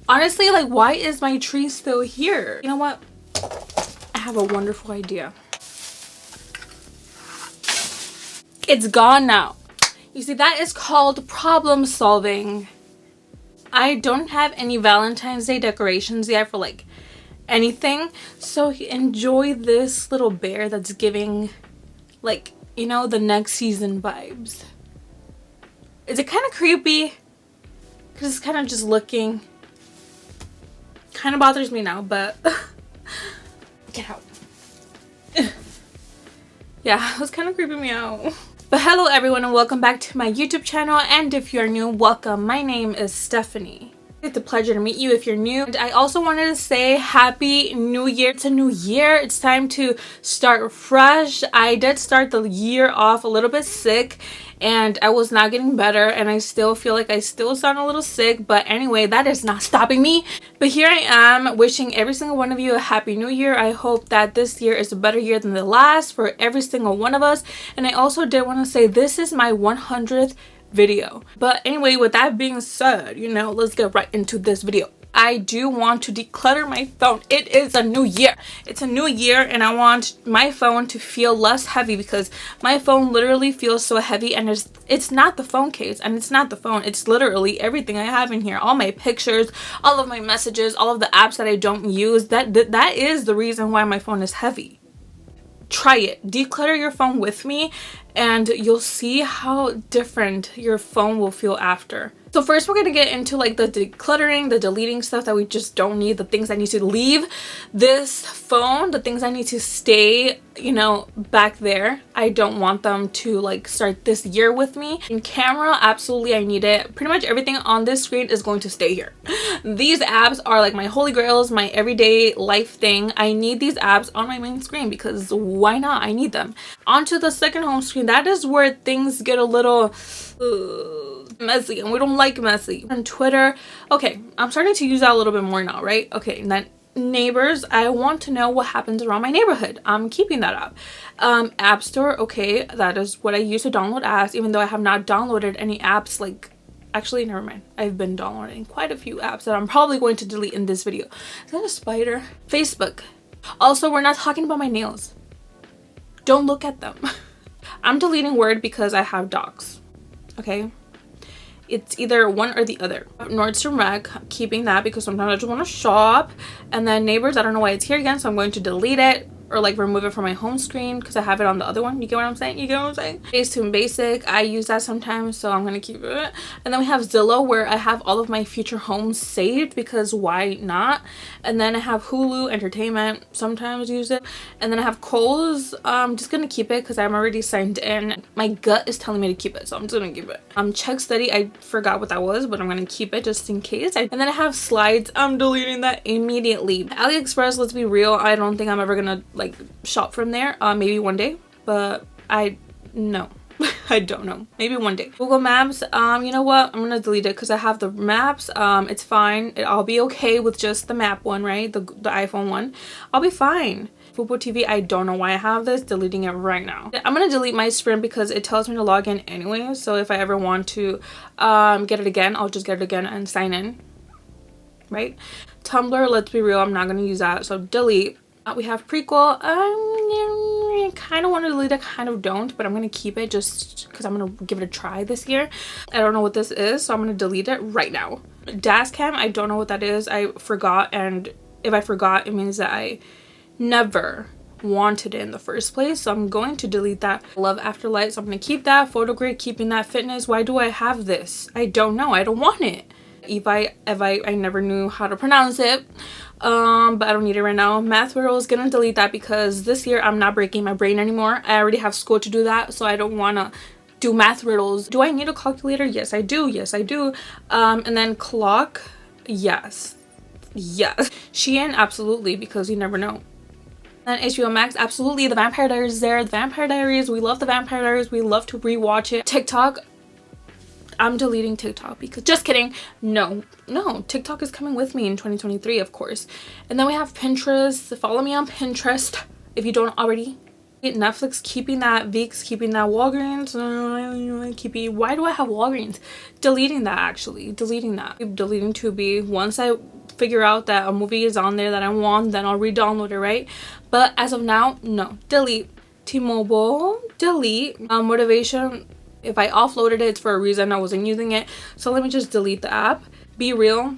Honestly, like, why is my tree still here? You know what? I have a wonderful idea. It's gone now. You see, that is called problem solving. I don't have any Valentine's Day decorations yet for like anything, so enjoy this little bear that's giving, like, you know, the next season vibes. Is it kind of creepy? Because it's kind of just looking, kind of bothers me now, but get out. Yeah, it was kind of creeping me out. But hello everyone and welcome back to my YouTube channel, and if you're new, welcome. My name is Stephanie. It's a pleasure to meet you if you're new. And I also wanted to say Happy New Year. It's a new year. It's time to start fresh. I did start the year off a little bit sick and I was not getting better, and I still feel like I still sound a little sick, but anyway, that is not stopping me. But here I am wishing every single one of you a happy new year. I hope that this year is a better year than the last for every single one of us. And I also did want to say this is my 100th video. But anyway, with that being said, you know, let's get right into this video. I do want to declutter my phone. It is a new year. It's a new year and I want my phone to feel less heavy, because my phone literally feels so heavy, and it's not the phone case and it's not the phone. It's literally everything I have in here. All my pictures, all of my messages, all of the apps that I don't use. That is the reason why my phone is heavy. Try it. Declutter your phone with me and you'll see how different your phone will feel after. So first we're going to get into like the decluttering, the deleting stuff that we just don't need, the things that need to leave this phone, the things that need to stay, you know, back there. I don't want them to like start this year with me. In camera, absolutely I need it. Pretty much everything on this screen is going to stay here. These apps are like my holy grails, my everyday life thing. I need these apps on my main screen because why not? I need them. Onto the second home screen, that is where things get a little messy, and we don't like messy. On Twitter, okay, I'm starting to use that a little bit more now, right? Okay, and then neighbors, I want to know what happens around my neighborhood. I'm keeping that up. App Store, okay, that is what I use to download apps, even though I have not downloaded any apps. Like, actually, never mind, I've been downloading quite a few apps that I'm probably going to delete in this video. Is that a spider? Facebook. Also, we're not talking about my nails. Don't look at them. I'm deleting Word because I have dogs. Okay, it's either one or the other. Nordstrom Rack, keeping that because sometimes I just want to shop. And then Neighbors, I don't know why it's here again, so I'm going to delete it or like remove it from my home screen because I have it on the other one. You get what I'm saying? You get what I'm saying? Facetune Basic, I use that sometimes, so I'm gonna keep it. And then we have Zillow, where I have all of my future homes saved because why not? And then I have Hulu Entertainment, sometimes use it. And then I have Kohl's. I'm just gonna keep it because I'm already signed in. My gut is telling me to keep it, so I'm just gonna keep it. Check Study, I forgot what that was, but I'm gonna keep it just in case. And then I have Slides. I'm deleting that immediately. AliExpress, let's be real, I don't think I'm ever gonna like shop from there. Maybe one day, but no. I don't know, maybe one day. Google Maps, you know what, I'm gonna delete it because I have the maps. It's fine. I'll be okay with just the map one, right? The iPhone one, I'll be fine. Fubo TV, I don't know why I have this. Deleting it right now. I'm gonna delete my Sprint because it tells me to log in anyway, so if I ever want to get it again, I'll just get it again and sign in, right? Tumblr, let's be real, I'm not gonna use that, so delete. We have Prequel. I kind of want to delete it, kind of don't, but I'm going to keep it just because I'm going to give it a try this year. I don't know what this is, so I'm going to delete it right now. Dashcam, I don't know what that is. I forgot, and if I forgot, it means that I never wanted it in the first place, so I'm going to delete that. Love Afterlight, so I'm going to keep that. Photogrid, keeping that. Fitness, why do I have this? I don't know. I don't want it. Evite, I never knew how to pronounce it. But I don't need it right now. Math riddles, gonna delete that because this year I'm not breaking my brain anymore. I already have school to do that, so I don't want to do math riddles. Do I need a calculator? Yes, I do. Yes, I do. And then clock, yes. Shein, absolutely, because you never know. And HBO Max, absolutely. The Vampire Diaries is there. The Vampire Diaries, we love the Vampire Diaries. We love to rewatch it. TikTok, I'm deleting TikTok because, just kidding, no, TikTok is coming with me in 2023, of course. And then we have Pinterest. Follow me on Pinterest if you don't already. Netflix, keeping that. Veeks, keeping that. Walgreens, why do I have Walgreens? Deleting that, actually, deleting that. Deleting Tubi. Once I figure out that a movie is on there that I want, then I'll re-download it, right? But as of now, no. Delete. T-Mobile, delete. Motivation, if I offloaded it, it's for a reason. I wasn't using it, so let me just delete the app. Be Real,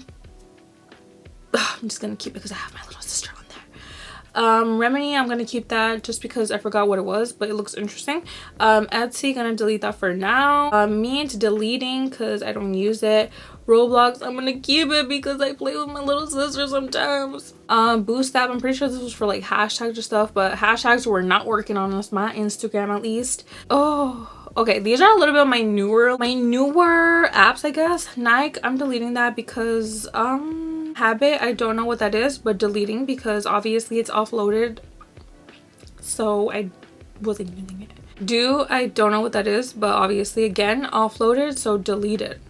I'm just gonna keep it because I have my little sister on there. Remedy, I'm gonna keep that just because I forgot what it was, but it looks interesting. Etsy, gonna delete that for now. Means deleting because I don't use it. Roblox, I'm gonna keep it because I play with my little sister sometimes. Boost app, I'm pretty sure this was for like hashtags or stuff, but hashtags were not working on this, my Instagram at least. Oh, okay, these are a little bit of my newer apps, I guess. Nike, I'm deleting that because Habit, I don't know what that is, but deleting because obviously it's offloaded, so I wasn't using it. Do, I don't know what that is, but obviously again offloaded, so delete it.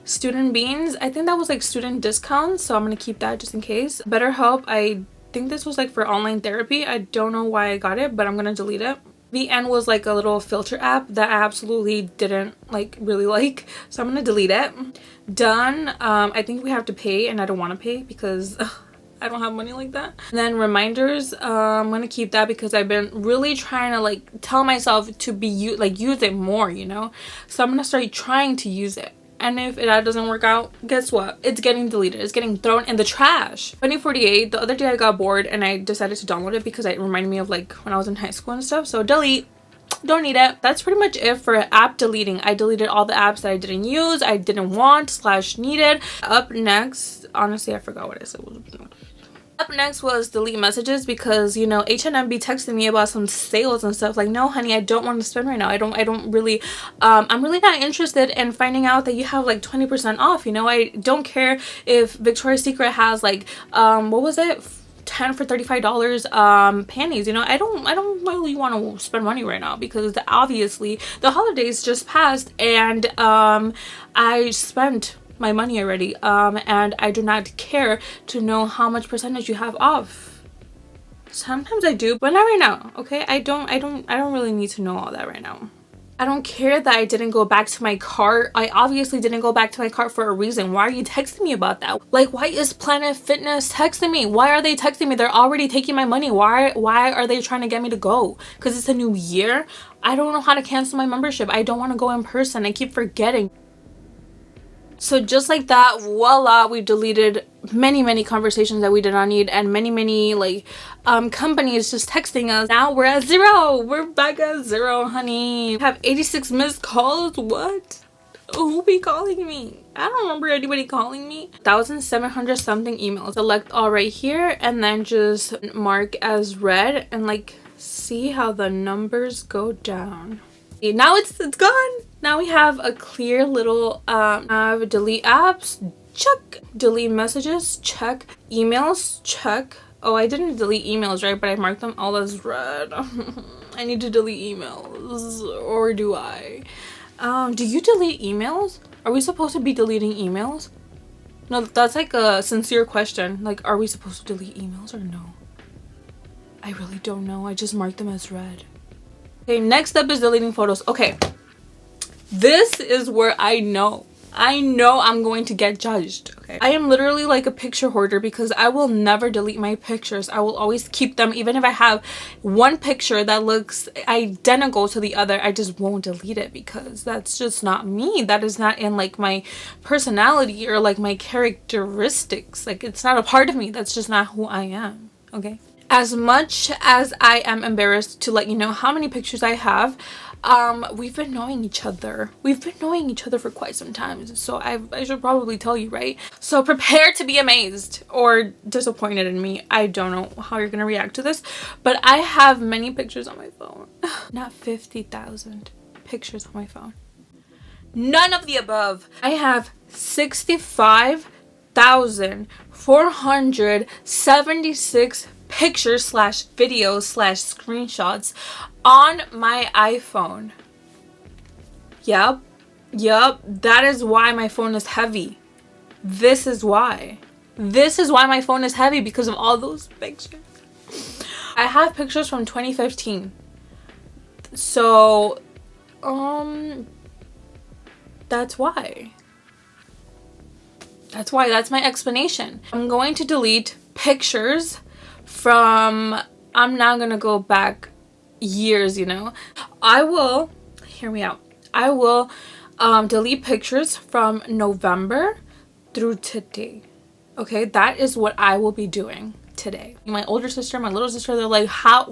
Student Beans, I think that was like student discounts, so I'm gonna keep that just in case. BetterHelp, I think this was like for online therapy. I don't know why I got it, but I'm gonna delete it. VN was like a little filter app that I absolutely didn't really like, so I'm gonna delete it. Done. I think we have to pay, and I don't want to pay because I don't have money like that. And then reminders, I'm gonna keep that because I've been really trying to like tell myself to be use it more, you know, so I'm gonna start trying to use it. And if that doesn't work out, guess what? It's getting deleted. It's getting thrown in the trash. 2048, the other day I got bored and I decided to download it because it reminded me of like when I was in high school and stuff. So delete. Don't need it. That's pretty much it for app deleting. I deleted all the apps that I didn't use, I didn't want / needed. Up next, honestly, I forgot what I said. Up next was delete messages because, you know, H&M be texting me about some sales and stuff. Like, no honey, I don't want to spend right now. I don't really I'm really not interested in finding out that you have like 20% off, you know. I don't care if Victoria's Secret has like what was it, 10 for $35 panties, you know. I don't really want to spend money right now because obviously the holidays just passed and I spent my money already, and I do not care to know how much percentage you have off. Sometimes I do, but not right now, okay? I don't really need to know all that right now. I don't care that I didn't go back to my cart. I obviously didn't go back to my cart for a reason. Why are you texting me about that? Like, why is Planet Fitness texting me? Why are they texting me? They're already taking my money. Why are they trying to get me to go? Because it's a new year? I don't know how to cancel my membership. I don't want to go in person. I keep forgetting. So just like that, voila, we deleted many conversations that we did not need, and many like companies just texting us. Now we're at 0. We're back at 0, honey. We have 86 missed calls. What? Who be calling me? I don't remember anybody calling me. 1,700 something emails. Select all right here and then just mark as read and like see how the numbers go down. Now it's gone. Now we have a clear little delete apps, check. Delete messages, check. Emails, check. Oh, I didn't delete emails, right? But I marked them all as red. I need to delete emails, or do I? Do you delete emails? Are we supposed to be deleting emails? No, that's like a sincere question. Like, are we supposed to delete emails or no? I really don't know. I just marked them as red. Okay, next up is deleting photos. Okay, this is where I know I'm going to get judged. Okay, I am literally like a picture hoarder because I will never delete my pictures. I will always keep them. Even if I have one picture that looks identical to the other, I just won't delete it because that's just not me. That is not in like my personality or like my characteristics. Like, it's not a part of me. That's just not who I am. Okay, as much as I am embarrassed to let you know how many pictures I have, we've been knowing each other. We've been knowing each other for quite some time, so I should probably tell you, right? So prepare to be amazed or disappointed in me. I don't know how you're gonna react to this, but I have many pictures on my phone. Not 50,000 pictures on my phone. None of the above. I have 65,476 pictures / videos / screenshots on my iPhone. Yep, that is why my phone is heavy. This is why my phone is heavy, because of all those pictures. I have pictures from 2015, so that's why. That's why, that's my explanation. I'm going to delete pictures from, I'm not gonna go back years, you know. I will, hear me out, I will delete pictures from November through today. Okay, that is what I will be doing today. My older sister, my little sister, they're like, how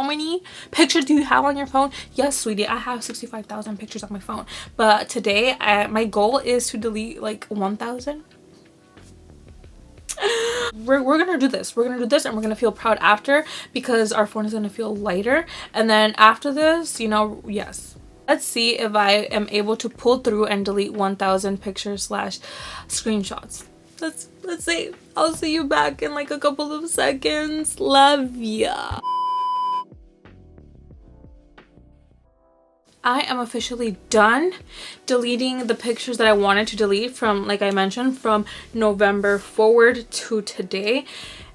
many pictures do you have on your phone? Yes, sweetie, I have 65,000 pictures on my phone. But today, my goal is to delete like 1,000. We're gonna do this. We're gonna do this, and we're gonna feel proud after, because our phone is gonna feel lighter. And then after this, you know, yes. Let's see if I am able to pull through and delete 1,000 pictures / screenshots. Let's see. I'll see you back in like a couple of seconds. Love ya. I am officially done deleting the pictures that I wanted to delete from, like I mentioned, from November forward to today.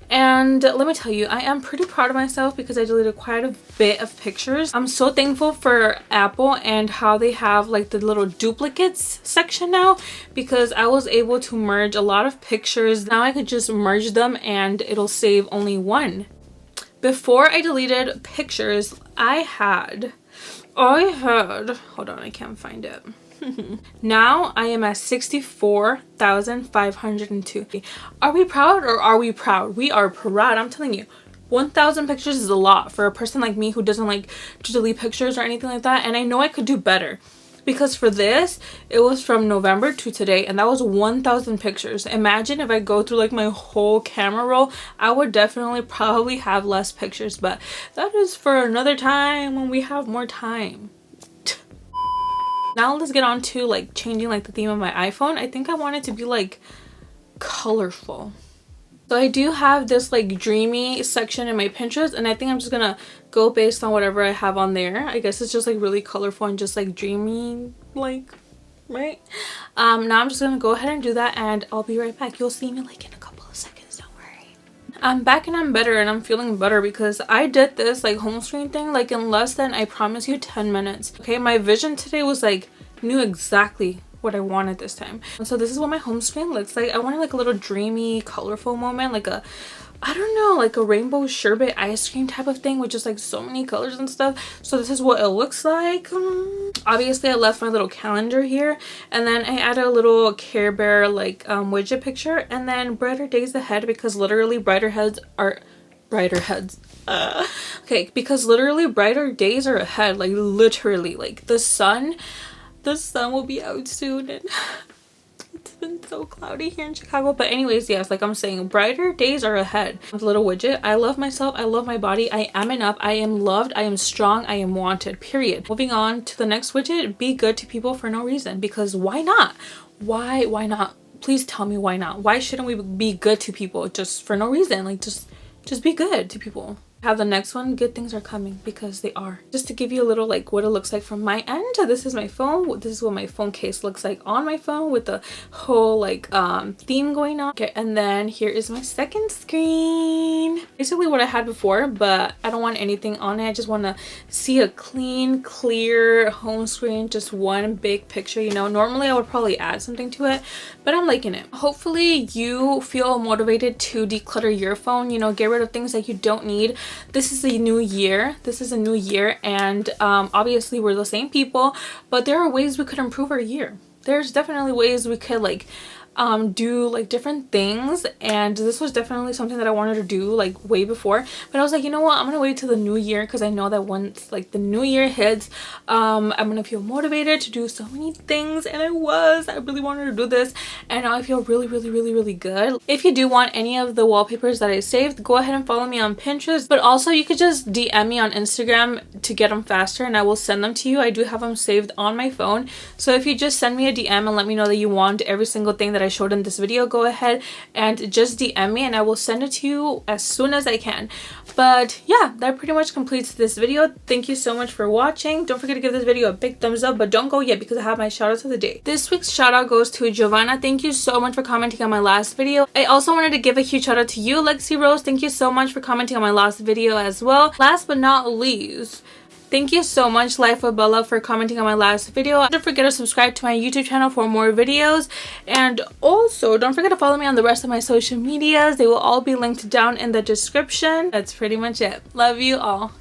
And let me tell you, I am pretty proud of myself because I deleted quite a bit of pictures. I'm so thankful for Apple and how they have like the little duplicates section now, because I was able to merge a lot of pictures. Now I could just merge them and it'll save only one. Before I deleted pictures, I had, hold on, I can't find it. Now I am at 64,502. Are we proud or are we proud? We are proud. I'm telling you, 1,000 pictures is a lot for a person like me who doesn't like to delete pictures or anything like that. And I know I could do better, because for this, it was from November to today, and that was 1,000 pictures. Imagine if I go through like my whole camera roll, I would definitely probably have less pictures, but that is for another time when we have more time. Now let's get on to like changing like the theme of my iPhone. I think I want it to be like colorful. So I do have this like dreamy section in my Pinterest, and I think I'm just gonna go based on whatever I have on there. I guess it's just like really colorful and just like dreamy, like, right? Now I'm just gonna go ahead and do that, and I'll be right back. You'll see me like in a couple of seconds, don't worry. I'm back and I'm better, and I'm feeling better because I did this like home screen thing like in less than, I promise you, 10 minutes. Okay, my vision today was like, knew exactly what I wanted this time. And so this is what my home screen looks like. I wanted like a little dreamy, colorful moment, like a, I don't know, like a rainbow sherbet ice cream type of thing with just like so many colors and stuff. So this is what it looks like. Obviously I left my little calendar here, and then I added a little Care Bear like widget picture, and then brighter days ahead, because literally brighter heads are brighter heads. Okay, because literally brighter days are ahead, like literally, like the sun will be out soon, and it's been so cloudy here in Chicago. But anyways, yes, like I'm saying, brighter days are ahead. The little widget, I love myself, I love my body, I am enough, I am loved, I am strong, I am wanted, period. Moving on to the next widget, be good to people for no reason, because why not? Why not? Please tell me why not? Why shouldn't we be good to people just for no reason? Like just be good to people. Have the next one, good things are coming, because they are. Just to give you a little like what it looks like from my end, this is my phone. This is what my phone case looks like on my phone with the whole like theme going on. Okay, and then here is my second screen. Basically what I had before, but I don't want anything on it. I just want to see a clean, clear home screen, just one big picture, you know. Normally I would probably add something to it, but I'm liking it. Hopefully you feel motivated to declutter your phone, you know, get rid of things that you don't need. This is a new year. This is a new year, and obviously we're the same people, but there are ways we could improve our year. There's definitely ways we could like do like different things, and this was definitely something that I wanted to do like way before, but I was like, you know what, I'm gonna wait till the new year, because I know that once like the new year hits, I'm gonna feel motivated to do so many things. And I really wanted to do this, and now I feel really good. If you do want any of the wallpapers that I saved, go ahead and follow me on Pinterest, but also you could just DM me on Instagram to get them faster, and I will send them to you. I do have them saved on my phone, so if you just send me a DM and let me know that you want every single thing that I showed in this video, go ahead and just DM me and I will send it to you as soon as I can. But yeah, that pretty much completes this video. Thank you so much for watching. Don't forget to give this video a big thumbs up, but don't go yet because I have my shout outs of the day. This week's shout out goes to Giovanna. Thank you so much for commenting on my last video. I also wanted to give a huge shout out to you, Lexi Rose. Thank you so much for commenting on my last video as well. Last but not least, Thank you so much, Life with Bella, for commenting on my last video. Don't forget to subscribe to my YouTube channel for more videos, and also don't forget to follow me on the rest of my social medias. They will all be linked down in the description. That's pretty much it. Love you all.